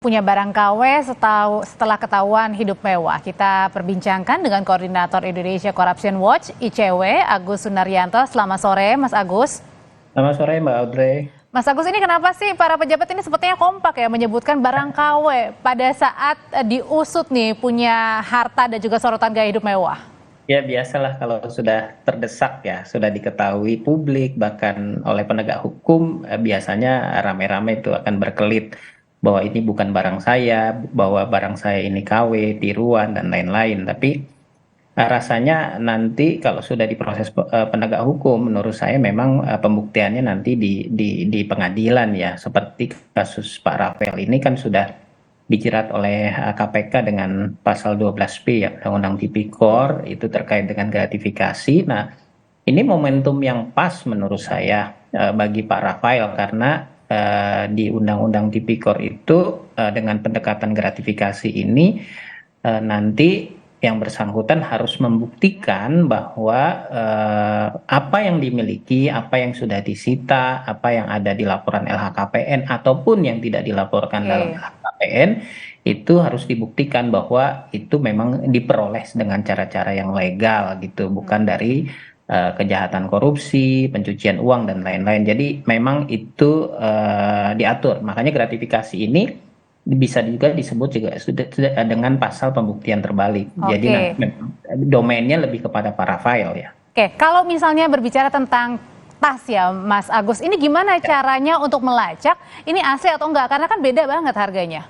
Punya barang KW setelah ketahuan hidup mewah. Kita perbincangkan dengan Koordinator Indonesia Corruption Watch (ICW) Agus Sunaryanto. Selamat sore, Mas Agus. Selamat sore, Mbak Audrey. Mas Agus, ini kenapa sih para pejabat ini sepertinya kompak ya menyebutkan barang KW pada saat diusut nih punya harta dan juga sorotan gaya hidup mewah? Ya biasalah kalau sudah terdesak ya, sudah diketahui publik bahkan oleh penegak hukum, biasanya rame-rame itu akan berkelit bahwa ini bukan barang saya, bahwa barang saya ini KW, tiruan dan lain-lain. Tapi rasanya nanti kalau sudah diproses penegak hukum, menurut saya memang pembuktiannya nanti di pengadilan ya. Seperti kasus Pak Rafael ini kan sudah dijerat oleh KPK dengan pasal 12B ya, Undang-Undang Tipikor, itu terkait dengan gratifikasi. Nah, ini momentum yang pas menurut saya bagi Pak Rafael karena di Undang-Undang Tipikor itu dengan pendekatan gratifikasi ini nanti yang bersangkutan harus membuktikan bahwa apa yang dimiliki, apa yang sudah disita, apa yang ada di laporan LHKPN ataupun yang tidak dilaporkan dalam LHKPN itu harus dibuktikan bahwa itu memang diperoleh dengan cara-cara yang legal gitu, bukan dari kejahatan korupsi, pencucian uang dan lain-lain. Jadi memang itu diatur. Makanya gratifikasi ini bisa juga disebut juga sudah dengan pasal pembuktian terbalik. Jadi domainnya lebih kepada Pak Rafael ya. Oke, kalau misalnya berbicara tentang tas ya Mas Agus, ini gimana caranya untuk melacak ini asli atau enggak? Karena kan beda banget harganya.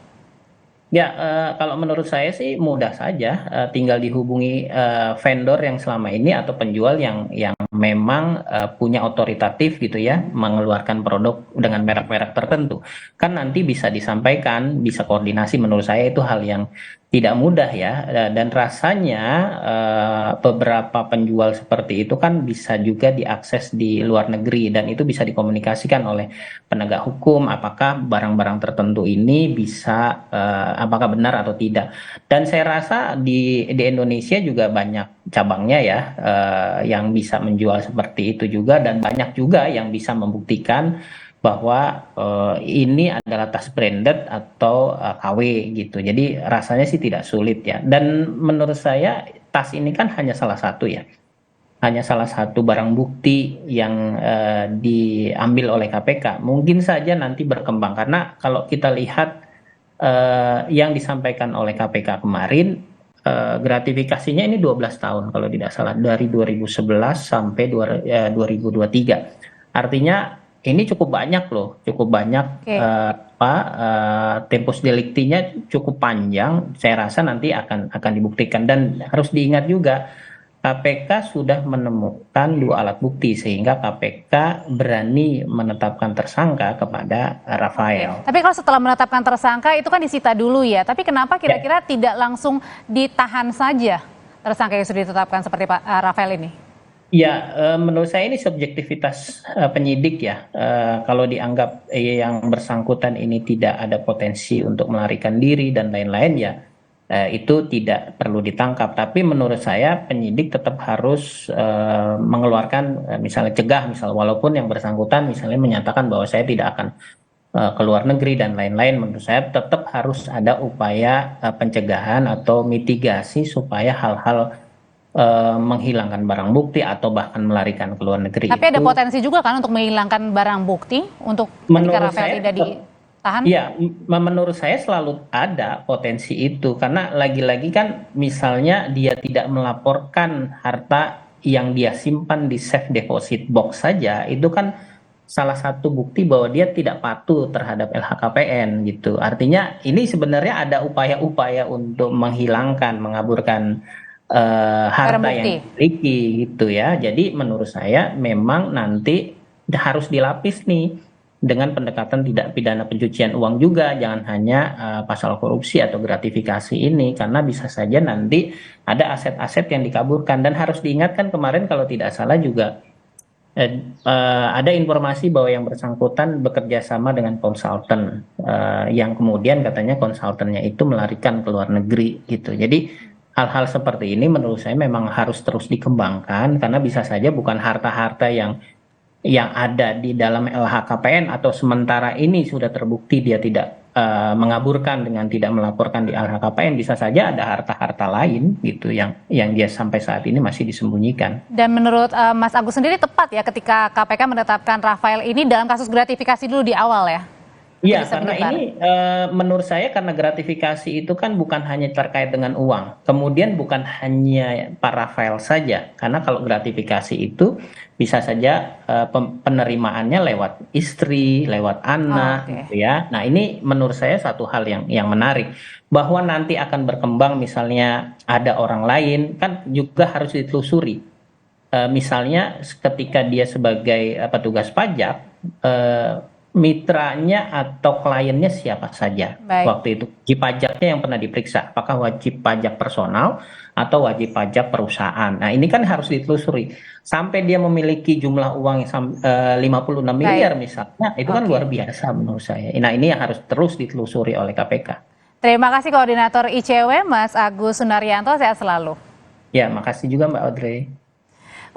Ya, kalau menurut saya sih mudah saja, tinggal dihubungi vendor yang selama ini atau penjual yang memang punya otoritatif gitu ya, mengeluarkan produk dengan merek-merek tertentu. Kan nanti bisa disampaikan, bisa koordinasi, menurut saya itu hal yang tidak mudah ya, dan rasanya beberapa penjual seperti itu kan bisa juga diakses di luar negeri dan itu bisa dikomunikasikan oleh penegak hukum apakah barang-barang tertentu ini bisa apakah benar atau tidak. Dan saya rasa di Indonesia juga banyak cabangnya ya yang bisa menjual seperti itu juga dan banyak juga yang bisa membuktikan bahwa ini adalah tas branded atau KW gitu. Jadi rasanya sih tidak sulit ya. Dan menurut saya tas ini kan hanya salah satu ya. Hanya salah satu barang bukti yang diambil oleh KPK. Mungkin saja nanti berkembang karena kalau kita lihat yang disampaikan oleh KPK kemarin gratifikasinya ini 12 tahun kalau tidak salah dari 2011 sampai 2023. Artinya ini cukup banyak loh, cukup banyak tempus deliktinya cukup panjang. Saya rasa nanti akan dibuktikan dan harus diingat juga KPK sudah menemukan 2 alat bukti sehingga KPK berani menetapkan tersangka kepada Rafael. Tapi kalau setelah menetapkan tersangka itu kan disita dulu ya. Tapi kenapa kira-kira tidak langsung ditahan saja tersangka yang sudah ditetapkan seperti Pak Rafael ini? Ya, menurut saya ini subjektivitas penyidik ya. Kalau dianggap yang bersangkutan ini tidak ada potensi untuk melarikan diri dan lain-lain ya, itu tidak perlu ditangkap. Tapi menurut saya penyidik tetap harus mengeluarkan misalnya cegah, walaupun yang bersangkutan misalnya menyatakan bahwa saya tidak akan ke luar negeri dan lain-lain, menurut saya tetap harus ada upaya pencegahan atau mitigasi supaya hal-hal menghilangkan barang bukti atau bahkan melarikan ke luar negeri. Tapi ada potensi juga kan untuk menghilangkan barang bukti untuk ketika Rafael tidak ditahan? Iya, menurut saya selalu ada potensi itu karena lagi-lagi kan misalnya dia tidak melaporkan harta yang dia simpan di safe deposit box saja, itu kan salah satu bukti bahwa dia tidak patuh terhadap LHKPN gitu. Artinya ini sebenarnya ada upaya-upaya untuk menghilangkan, mengaburkan harta yang dimiliki gitu ya. Jadi menurut saya memang nanti harus dilapis nih dengan pendekatan tidak pidana pencucian uang juga, jangan hanya pasal korupsi atau gratifikasi ini karena bisa saja nanti ada aset-aset yang dikaburkan. Dan harus diingatkan kemarin kalau tidak salah juga ada informasi bahwa yang bersangkutan bekerja sama dengan konsultan yang kemudian katanya konsultannya itu melarikan ke luar negeri gitu. Jadi hal-hal seperti ini menurut saya memang harus terus dikembangkan karena bisa saja bukan harta-harta yang ada di dalam LHKPN atau sementara ini sudah terbukti dia tidak mengaburkan dengan tidak melaporkan di LHKPN, bisa saja ada harta-harta lain gitu yang dia sampai saat ini masih disembunyikan. Dan menurut Mas Agus sendiri tepat ya ketika KPK menetapkan Rafael ini dalam kasus gratifikasi dulu di awal ya? Itu Iya, bisa karena menyebar. ini menurut saya karena gratifikasi itu kan bukan hanya terkait dengan uang. Kemudian bukan hanya Pak Rafael saja, karena kalau gratifikasi itu bisa saja penerimaannya lewat istri, lewat anak, Oke. gitu ya. Nah, ini menurut saya satu hal yang menarik, bahwa nanti akan berkembang misalnya ada orang lain kan juga harus ditelusuri. Misalnya ketika dia sebagai petugas pajak, eh, mitranya atau kliennya siapa saja Baik. waktu itu, wajib pajaknya yang pernah diperiksa, apakah wajib pajak personal atau wajib pajak perusahaan. Nah, ini kan harus ditelusuri sampai dia memiliki jumlah uang yang 56 Baik. miliar misalnya, itu kan Oke. luar biasa menurut saya. Nah, ini yang harus terus ditelusuri oleh KPK. Terima kasih Koordinator ICW Mas Agus Sunaryanto, sehat selalu. Ya, makasih juga Mbak Audrey.